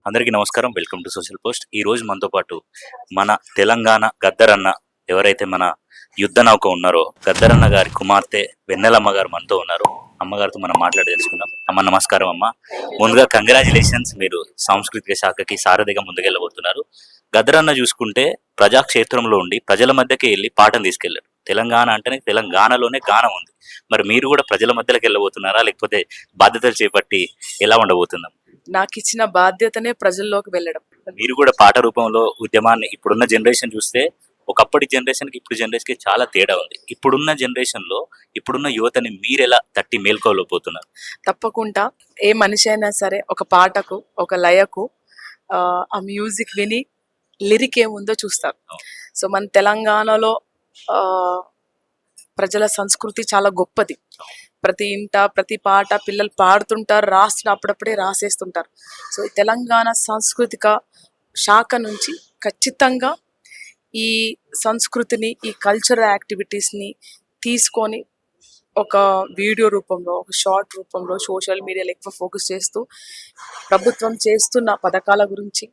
అందరికీ నమస్కారం. Welcome to social post. ఈ రోజు మనతో పాటు మన తెలంగాణ గద్దరన్న ఎవరైతే మన యుద్ధ నౌక ఉన్నారో గద్దరన్న గారి కుమార్తె వెన్నెలమ్మ గారు మనతో ఉన్నారు. అమ్మగారితో మనం మాట్లాడి తెలుసుకుందాం. అమ్మ నమస్కారం. అమ్మ, ముందుగా కంగ్రాచులేషన్స్, మీరు సాంస్కృతిక శాఖకి సారథిగా ముందుకెళ్ళబోతున్నారు. గద్దరన్న చూసుకుంటే ప్రజాక్షేత్రంలో ఉండి ప్రజల మధ్యకి వెళ్ళి పాఠం తీసుకెళ్లారు. తెలంగాణ అంటేనే తెలంగాణలోనే గానం ఉంది. మరి మీరు కూడా ప్రజల మధ్యలోకి వెళ్ళబోతున్నారా, లేకపోతే బాధ్యతలు చేపట్టి ఎలా ఉండబోతుందాం? నాకు ఇచ్చిన బాధ్యతనే ప్రజల్లోకి వెళ్ళడం. మీరు కూడా పాట రూపంలో ఉద్యమాన్ని, ఇప్పుడున్న జనరేషన్ చూస్తే ఒకప్పటి జనరేషన్కి ఇప్పుడు జనరేషన్కి చాలా తేడా ఉంది. ఇప్పుడున్న జనరేషన్లో ఇప్పుడున్న యువతని మీరు ఎలా తట్టి మేల్కోలేకపోతున్నారు? తప్పకుండా ఏ మనిషి అయినా సరే ఒక పాటకు, ఒక లయకు ఆ మ్యూజిక్ విని లిరిక్ ఏముందో చూస్తారు. సో మన తెలంగాణలో ప్రజల సంస్కృతి చాలా గొప్పది. ప్రతి ఇంట ప్రతి పాట పిల్లలు పాడుతుంటారు, అప్పుడప్పుడే రాసేస్తుంటారు. సో ఈ తెలంగాణ సాంస్కృతిక శాఖ నుంచి ఖచ్చితంగా ఈ సంస్కృతిని, ఈ కల్చరల్ యాక్టివిటీస్ని తీసుకొని ఒక వీడియో రూపంలో, ఒక షార్ట్ రూపంలో సోషల్ మీడియాలో ఎక్కువ ఫోకస్ చేస్తూ ప్రభుత్వం చేస్తున్న పథకాల గురించి,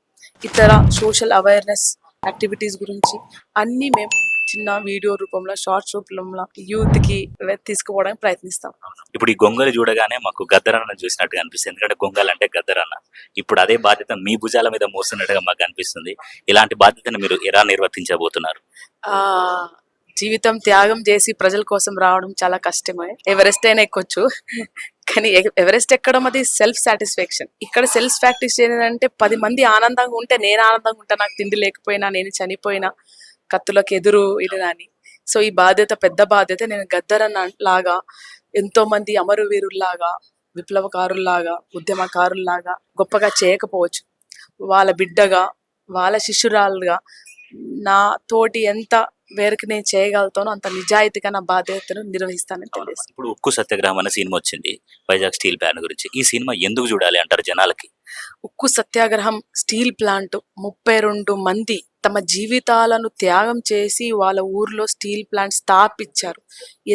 ఇతర సోషల్ అవేర్నెస్ యాక్టివిటీస్ గురించి అన్నీ మేము చిన్న వీడియో రూపంలో, షార్ట్స్ రూపంలో యూత్కి తీసుకుపోవడానికి ప్రయత్నిస్తాం. ఇప్పుడు ఈ గొంగలు చూడగానే మాకు గద్దరన్న చూసినట్టుగా అనిపిస్తుంది. ఎందుకంటే గొంగలు అంటే గద్దరన్న. ఇప్పుడు అదే బాధ్యత మీ భుజాల మీద మోస్తున్నట్టుగా మాకు అనిపిస్తుంది. ఇలాంటి బాధ్యతను మీరు ఎలా నిర్వర్తించబోతున్నారు? జీవితం త్యాగం చేసి ప్రజల కోసం రావడం చాలా కష్టమే. ఎవరెస్ట్ అయినా ఎక్కొచ్చు, కానీ ఎవరెస్ట్ ఎక్కడం అది సెల్ఫ్ సాటిస్ఫాక్షన్. ఇక్కడ సెల్ఫ్ సాటిస్ఫాక్షన్ అంటే 10 మంది ఆనందంగా ఉంటే నేను ఆనందంగా ఉంటా. నాకు తిండి లేకపోయినా, నేను చనిపోయినా, కత్తులకు ఎదురు ఇదని. సో ఈ బాధ్యత పెద్ద బాధ్యత. నేను గద్దరన్న లాగా ఎంతో మంది అమరవీరుల్లాగా, విప్లవకారుల్లాగా, ఉద్యమకారుల్లాగా గొప్పగా చేయకపోవచ్చు. వాళ్ళ బిడ్డగా, వాళ్ళ శిష్యురాలుగా నా తోటి ఎంత వేరకు నేను చేయగలుగుతానో అంత నిజాయితీగా నా బాధ్యతను నిర్వహిస్తానని తెలియదు. ఇప్పుడు ఉక్కు సత్యాగ్రహం అనే సినిమా వచ్చింది, వైజాగ్ స్టీల్ ప్లాంట్ గురించి. ఈ సినిమా ఎందుకు చూడాలి అంటారు జనాలకి? ఉక్కు సత్యాగ్రహం స్టీల్ ప్లాంట్ 32 మంది తమ జీవితాలను త్యాగం చేసి వాళ్ళ ఊర్లో స్టీల్ ప్లాంట్ స్థాపించారు.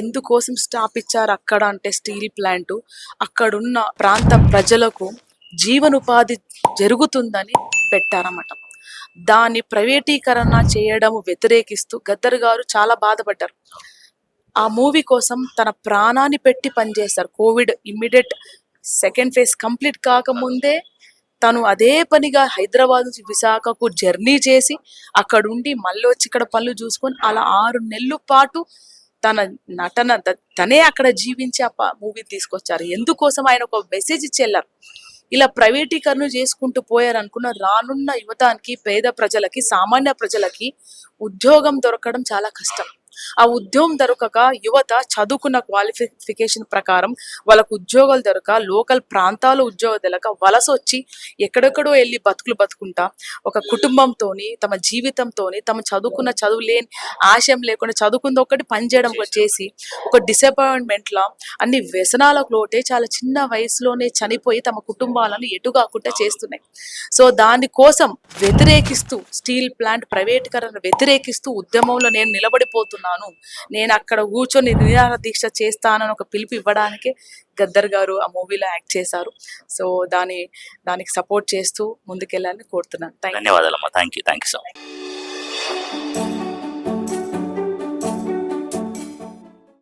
ఎందుకోసం స్థాపించారు అక్కడ అంటే, స్టీల్ ప్లాంట్ అక్కడున్న ప్రాంత ప్రజలకు జీవనోపాధి జరుగుతుందని పెట్టారన్నమాట. దాన్ని ప్రైవేటీకరణ చేయడం వ్యతిరేకిస్తూ గద్దర్ గారు చాలా బాధపడ్డారు. ఆ మూవీ కోసం తన ప్రాణాన్ని పెట్టి పనిచేస్తారు. Covid immediate second phase complete కాకముందే తను అదే పనిగా హైదరాబాద్ నుంచి విశాఖకు జర్నీ చేసి అక్కడుండి మళ్ళీ వచ్చి ఇక్కడ పనులు చూసుకొని అలా 6 నెలల పాటు తన నటన తనే అక్కడ జీవించి ఆ మూవీ తీసుకొచ్చారు. ఎందుకోసం ఆయన ఒక మెసేజ్ ఇచ్చేళ్ళారు. ఇలా ప్రైవేటీకరణ చేసుకుంటూ పోయారనుకున్న రానున్న యువతానికి, పేద ప్రజలకి, సామాన్య ప్రజలకి ఉద్యోగం దొరకడం చాలా కష్టం. ఆ ఉద్యోగం దొరకక యువత చదువుకున్న క్వాలిఫికేషన్ ప్రకారం వాళ్ళకు ఉద్యోగాలు దొరక, లోకల్ ప్రాంతాలు ఉద్యోగాలు దొరక వలస వచ్చి ఎక్కడెక్కడో వెళ్ళి బతుకుంటా ఒక కుటుంబంతోని, తమ జీవితంతోని, తమ చదువుకున్న చదువు లేని ఆశయం లేకుండా చదువుకుంది ఒకటి పని చేయడం చేసి ఒక డిసప్పాయింట్మెంట్లా అన్ని వ్యసనాలకు లోటే చాలా చిన్న వయసులోనే చనిపోయి తమ కుటుంబాలను ఎటుగాకుండా చేస్తున్నాయి. సో దానికోసం వ్యతిరేకిస్తూ, స్టీల్ ప్లాంట్ ప్రైవేటీకరణ వ్యతిరేకిస్తూ ఉద్యమంలో నేను నిలబడిపోతున్నాను, నేను అక్కడ కూర్చొని నిరాహార దీక్ష చేస్తానని ఒక పిలుపు ఇవ్వడానికే గద్దర్ గారు ఆ మూవీలో యాక్ట్ చేశారు. సో దానికి సపోర్ట్ చేస్తూ ముందుకెళ్ళాలని కోరుతున్నాను. ధన్యవాదాలమ్మా. Thank you so much.